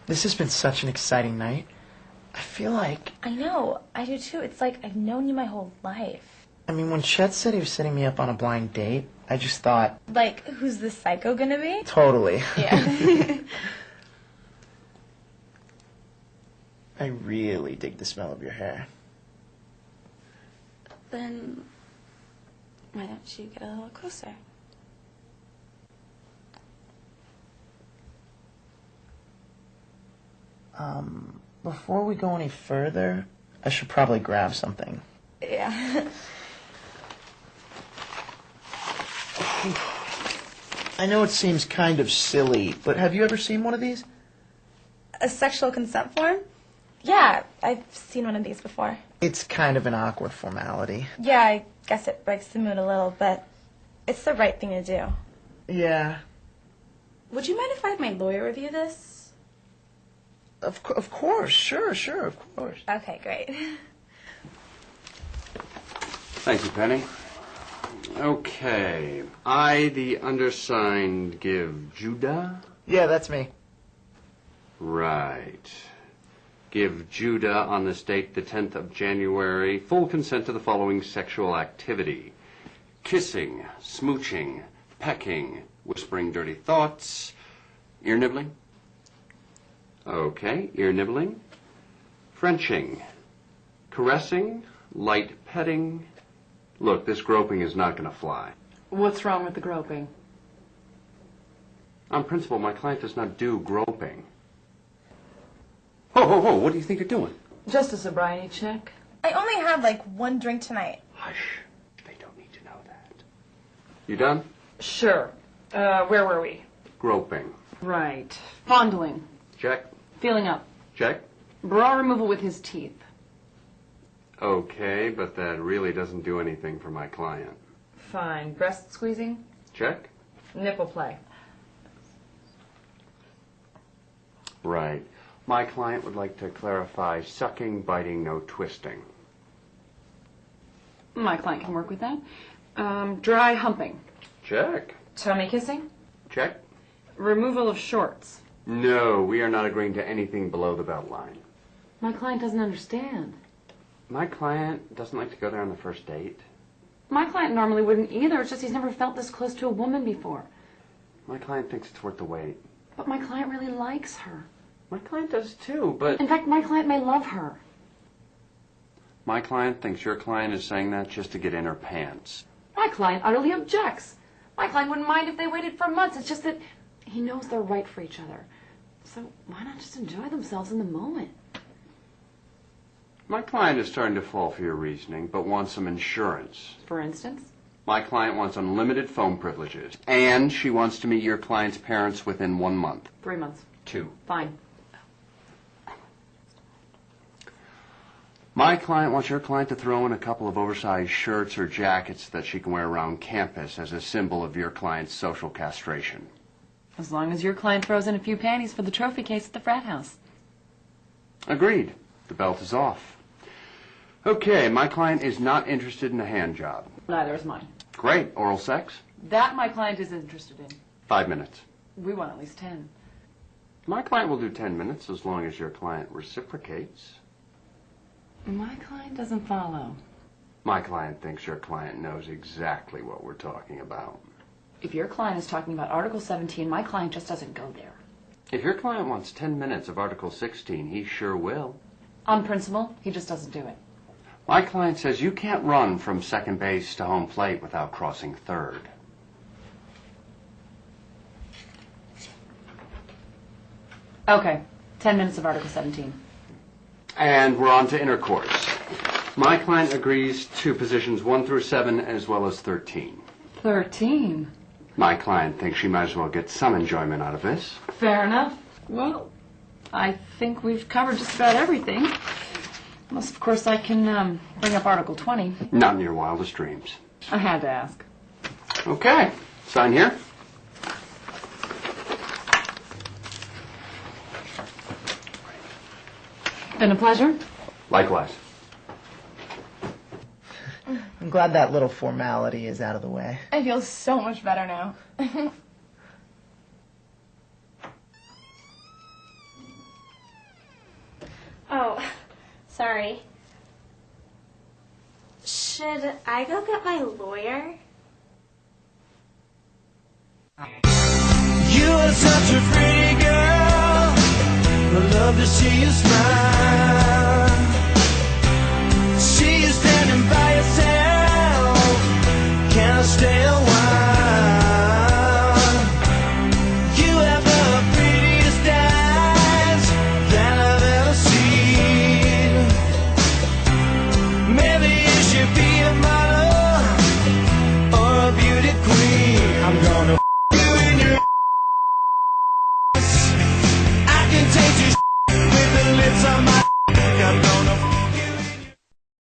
This has been such an exciting night. I feel like... I know. I do too. It's like I've known you my whole life. I mean, when Chet said he was setting me up on a blind date, I just thought... Like, who's this psycho gonna be? Totally. Yeah. I really dig the smell of your hair. Then why don't you get a little closer? Before we go any further, I should probably grab something. Yeah. I know it seems kind of silly, but have you ever seen one of these? A sexual consent form? Yeah, I've seen one of these before. It's kind of an awkward formality. Yeah, I guess it breaks the mood a little, but it's the right thing to do. Yeah. Would you mind if I had my lawyer review this? Of course, sure, of course. Okay, great. Thank you, Penny. Okay. I, the undersigned, give Judah? Yeah, that's me. Right. Give Judah on this date, the 10th of January, full consent to the following sexual activity: kissing, smooching, pecking, whispering dirty thoughts, ear nibbling. Okay, ear nibbling, Frenching, caressing, light petting. Look, this groping is not going to fly. What's wrong with the groping? On principle, my client does not do groping. Ho, what do you think you're doing? Just a sobriety check. I only had like one drink tonight. Hush. They don't need to know that. You done? Sure. Where were we? Groping. Right. Fondling. Check. Feeling up. Check. Bra removal with his teeth. Okay, but that really doesn't do anything for my client. Fine. Breast squeezing. Check. Nipple play. Right. My client would like to clarify sucking, biting, no twisting. My client can work with that. Dry humping. Check. Tummy kissing. Check. Removal of shorts. No, we are not agreeing to anything below the belt line. My client doesn't understand. My client doesn't like to go there on the first date. My client normally wouldn't either. It's just he's never felt this close to a woman before. My client thinks it's worth the wait. But my client really likes her. My client does too, but... In fact, my client may love her. My client thinks your client is saying that just to get in her pants. My client utterly objects. My client wouldn't mind if they waited for months. It's just that he knows they're right for each other. So why not just enjoy themselves in the moment? My client is starting to fall for your reasoning, but wants some insurance. For instance? My client wants unlimited phone privileges. And she wants to meet your client's parents within 1 month. 3 months. 2. Fine. My client wants your client to throw in a couple of oversized shirts or jackets that she can wear around campus as a symbol of your client's social castration. As long as your client throws in a few panties for the trophy case at the frat house. Agreed. The belt is off. Okay, my client is not interested in a hand job. Neither is mine. Great. Oral sex? That my client is interested in. 5 minutes. We want at least 10. My client will do 10 minutes as long as your client reciprocates. My client doesn't follow. My client thinks your client knows exactly what we're talking about. If your client is talking about Article 17, my client just doesn't go there. If your client wants 10 minutes of Article 16, he sure will. On principle, he just doesn't do it. My client says you can't run from second base to home plate without crossing third. Okay, 10 minutes of Article 17. And we're on to intercourse. My client agrees to positions 1 through 7 as well as 13. 13? My client thinks she might as well get some enjoyment out of this. Fair enough. Well, I think we've covered just about everything. Unless, of course, I can bring up Article 20. Not in your wildest dreams. I had to ask. Okay. Sign here. Been a pleasure. Likewise. I'm glad that little formality is out of the way. I feel so much better now. Oh, sorry. Should I go get my lawyer? You are such a pretty girl. I love to see you smile.